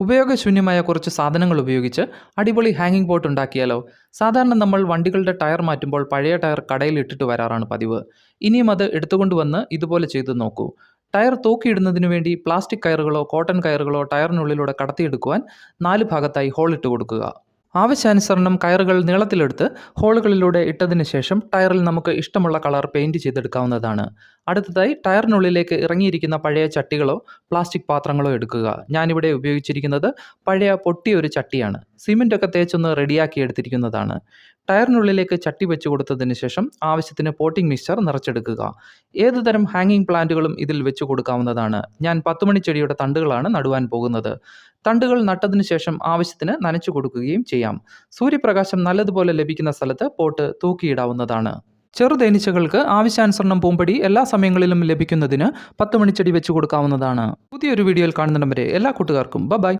ഉപയോഗശൂന്യമായ കുറച്ച് സാധനങ്ങൾ ഉപയോഗിച്ച് അടിപൊളി ഹാങ്ങിങ് ബോട്ട് ഉണ്ടാക്കിയാലോ? സാധാരണ നമ്മൾ വണ്ടികളുടെ ടയർ മാറ്റുമ്പോൾ പഴയ ടയർ കടയിൽ ഇട്ടിട്ട് വരാറാണ് പതിവ്. ഇനിയും അത് എടുത്തുകൊണ്ട് വന്ന് ഇതുപോലെ ചെയ്തു നോക്കൂ. ടയർ തൂക്കിയിടുന്നതിനു വേണ്ടി പ്ലാസ്റ്റിക് കയറുകളോ കോട്ടൺ കയറുകളോ ടയറിനുള്ളിലൂടെ കടത്തിയെടുക്കുവാൻ 4 ഭാഗത്തായി ഹോൾ ഇട്ട് കൊടുക്കുക. ആവശ്യാനുസരണം കയറുകൾ നീളത്തിലെടുത്ത് ഹോളുകളിലൂടെ ഇട്ടതിന് ശേഷം ടയറിൽ നമുക്ക് ഇഷ്ടമുള്ള കളർ പെയിൻറ് ചെയ്തെടുക്കാവുന്നതാണ്. അടുത്തതായി ടയറിനുള്ളിലേക്ക് ഇറങ്ങിയിരിക്കുന്ന പഴയ ചട്ടികളോ പ്ലാസ്റ്റിക് പാത്രങ്ങളോ എടുക്കുക. ഞാനിവിടെ ഉപയോഗിച്ചിരിക്കുന്നത് പഴയ പൊട്ടിയൊരു ചട്ടിയാണ്. സിമെൻ്റൊക്കെ തേച്ചൊന്ന് റെഡിയാക്കി എടുത്തിരിക്കുന്നതാണ്. ടയറിനുള്ളിലേക്ക് ചട്ടി വെച്ച് കൊടുത്തതിന് ശേഷം ആവശ്യത്തിന് പോട്ടിംഗ് മിക്സ്ചർ നിറച്ചെടുക്കുക. ഏതുതരം ഹാങ്ങിങ് പ്ലാന്റുകളും ഇതിൽ വെച്ച് കൊടുക്കാവുന്നതാണ്. ഞാൻ 10 മണിച്ചെടിയുടെ തണ്ടുകളാണ് നടുവാൻ പോകുന്നത്. തണ്ടുകൾ നട്ടതിനു ശേഷം ആവശ്യത്തിന് നനച്ചു കൊടുക്കുകയും ചെയ്യാം. സൂര്യപ്രകാശം നല്ലതുപോലെ ലഭിക്കുന്ന സ്ഥലത്ത് പോട്ട് തൂക്കിയിടാവുന്നതാണ്. ചെറുതേനീച്ചകൾക്ക് ആവശ്യാനുസരണം പൂമ്പൊടി എല്ലാ സമയങ്ങളിലും ലഭിക്കുന്നതിന് 10 മണിച്ചെടി വെച്ച് കൊടുക്കാവുന്നതാണ്. പുതിയൊരു വീഡിയോയിൽ കാണുന്നിടം വരെ എല്ലാ കൂട്ടുകാർക്കും ബൈ.